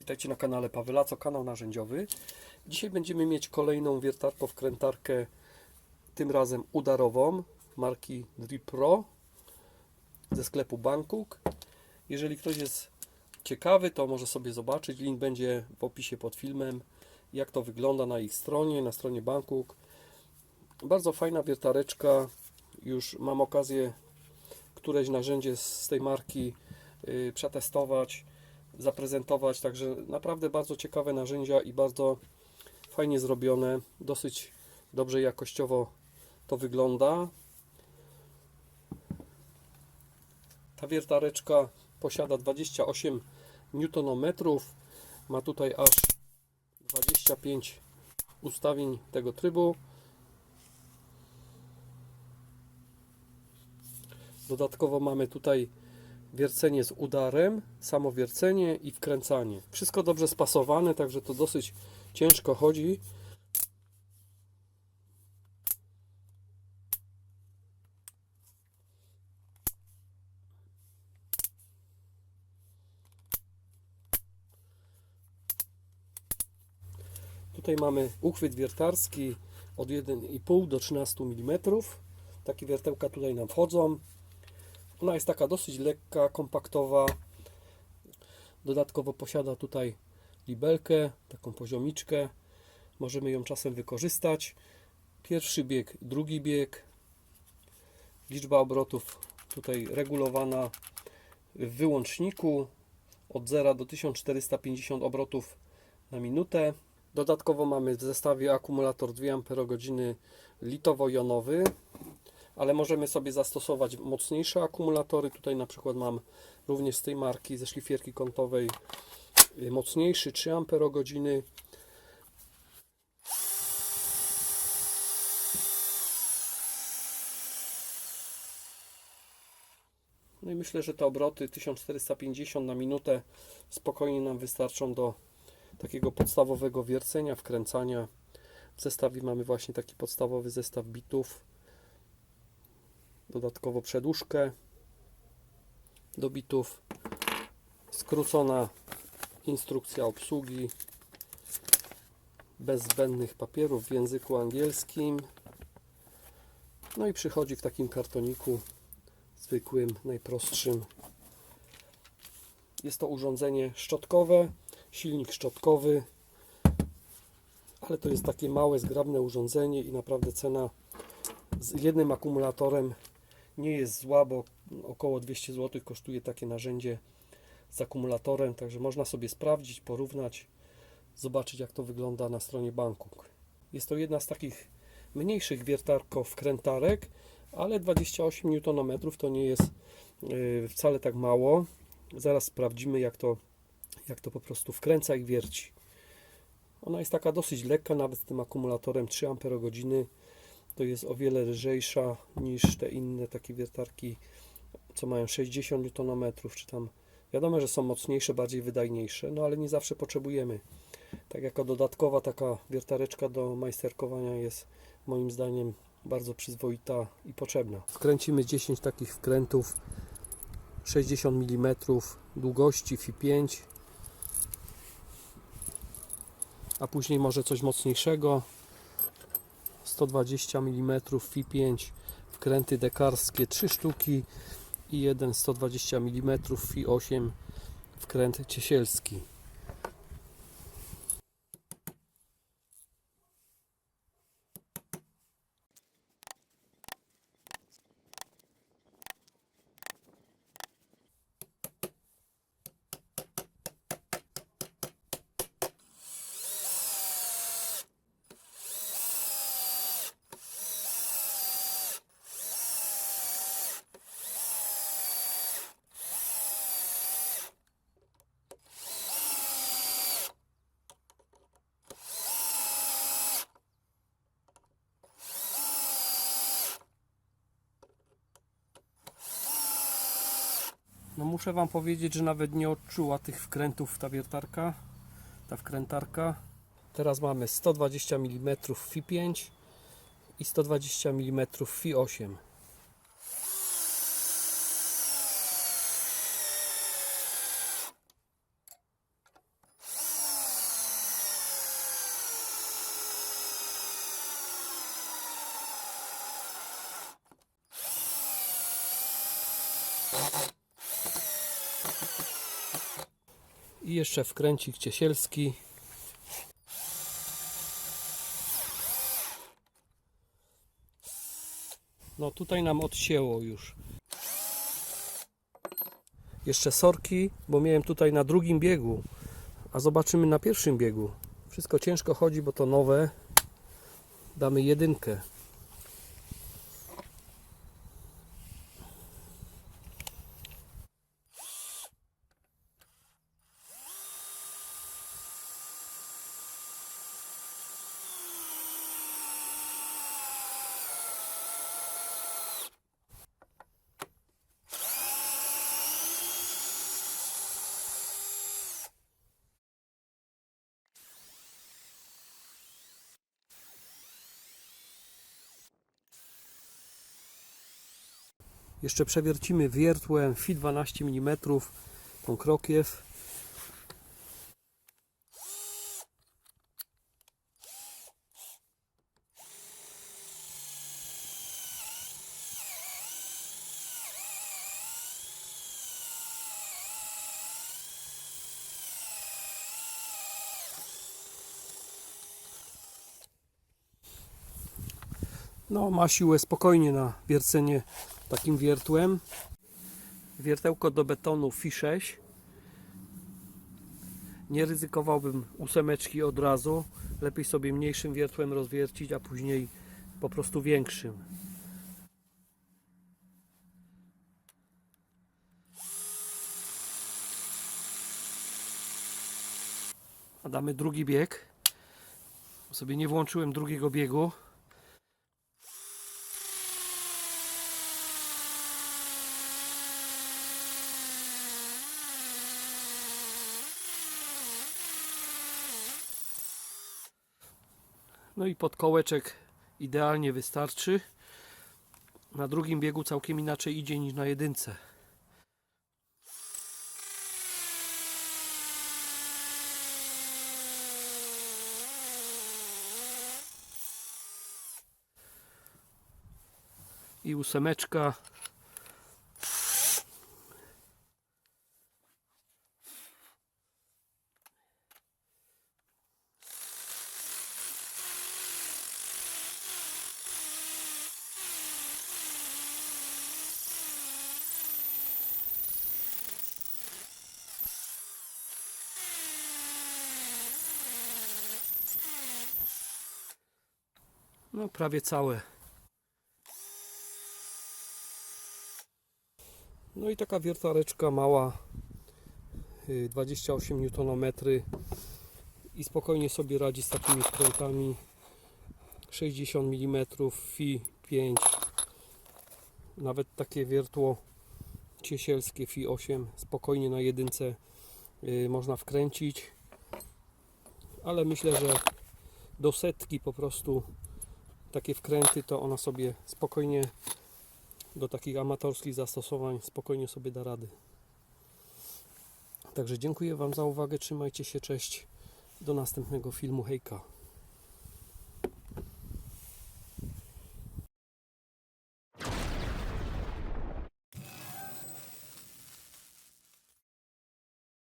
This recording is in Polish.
Witajcie na kanale Pawelaco, kanał narzędziowy. Dzisiaj będziemy mieć kolejną wiertarko-wkrętarkę, tym razem udarową marki Drip Pro ze sklepu Bangkok. Jeżeli ktoś jest ciekawy, to może sobie zobaczyć, link będzie w opisie pod filmem, jak to wygląda na ich stronie, na stronie Bangkok. Bardzo fajna wiertareczka, już mam okazję któreś narzędzie z tej marki przetestować, zaprezentować, także naprawdę bardzo ciekawe narzędzia i bardzo fajnie zrobione, dosyć dobrze jakościowo to wygląda. Ta wiertareczka posiada 28 Nm, ma tutaj aż 25 ustawień tego trybu. Dodatkowo mamy tutaj wiercenie z udarem, samo wiercenie i wkręcanie. Wszystko dobrze spasowane, także to dosyć ciężko chodzi. Tutaj mamy uchwyt wiertarski od 1,5 do 13 mm. Takie wiertełka tutaj nam wchodzą. Ona jest taka dosyć lekka, kompaktowa. Dodatkowo posiada tutaj libelkę, taką poziomiczkę. Możemy ją czasem wykorzystać. Pierwszy bieg, drugi bieg. Liczba obrotów tutaj regulowana w wyłączniku od 0 do 1450 obrotów na minutę. Dodatkowo mamy w zestawie akumulator 2 Ah litowo-jonowy, ale możemy sobie zastosować mocniejsze akumulatory. Tutaj na przykład mam również z tej marki, ze szlifierki kątowej, mocniejszy 3 Ah. No i myślę, że te obroty 1450 na minutę spokojnie nam wystarczą do takiego podstawowego wiercenia, wkręcania. W zestawie mamy właśnie taki podstawowy zestaw bitów. Dodatkowo przedłużkę do bitów, skrócona instrukcja obsługi, bez zbędnych papierów w języku angielskim. No i przychodzi w takim kartoniku zwykłym, najprostszym. Jest to urządzenie szczotkowe, silnik szczotkowy, ale to jest takie małe, zgrabne urządzenie i naprawdę cena z jednym akumulatorem nie jest zła, bo około 200 zł kosztuje takie narzędzie z akumulatorem, także można sobie sprawdzić, porównać, zobaczyć, jak to wygląda na stronie Bangkok. Jest to jedna z takich mniejszych wiertarko-wkrętarek, ale 28 Nm to nie jest wcale tak mało. Zaraz sprawdzimy, jak to po prostu wkręca i wierci. Ona jest taka dosyć lekka, nawet z tym akumulatorem 3 Ah. To jest o wiele lżejsza niż te inne takie wiertarki, co mają 60 Nm, czy tam wiadomo, że są mocniejsze, bardziej wydajniejsze, no ale nie zawsze potrzebujemy. Tak jako dodatkowa taka wiertareczka do majsterkowania jest moim zdaniem bardzo przyzwoita i potrzebna. Wkręcimy 10 takich wkrętów 60 mm długości Fi5, a później może coś mocniejszego, 120 mm Fi5, wkręty dekarskie 3 sztuki i jeden 120 mm Fi8 wkręt ciesielski. No muszę Wam powiedzieć, że nawet nie odczuła tych wkrętów ta wkrętarka. Teraz mamy 120 mm Fi5 i 120 mm Fi8. I jeszcze wkręcik ciesielski. No tutaj nam odcięło już. Jeszcze sorki, bo miałem tutaj na drugim biegu, a zobaczymy na pierwszym biegu. Wszystko ciężko chodzi, bo to nowe. Damy 1. Jeszcze przewiercimy wiertłem Fi 12 mm, tą krokiew. No, ma siłę spokojnie na wiercenie takim wiertłem. Wiertełko do betonu Fi 6. Nie ryzykowałbym 8 od razu. Lepiej sobie mniejszym wiertłem rozwiercić, a później po prostu większym. A damy drugi bieg. Sobie nie włączyłem drugiego biegu. No i podkołeczek idealnie wystarczy. Na drugim biegu całkiem inaczej idzie niż na 1. I 8. No prawie całe. No i taka wiertareczka mała, 28 Nm i spokojnie sobie radzi z takimi wkrętami. 60 mm, Fi 5, nawet takie wiertło ciesielskie Fi 8 spokojnie na 1 można wkręcić, ale myślę, że do 100 po prostu takie wkręty to ona sobie spokojnie do takich amatorskich zastosowań spokojnie sobie da rady. Także dziękuję Wam za uwagę, trzymajcie się, cześć, do następnego filmu, hejka.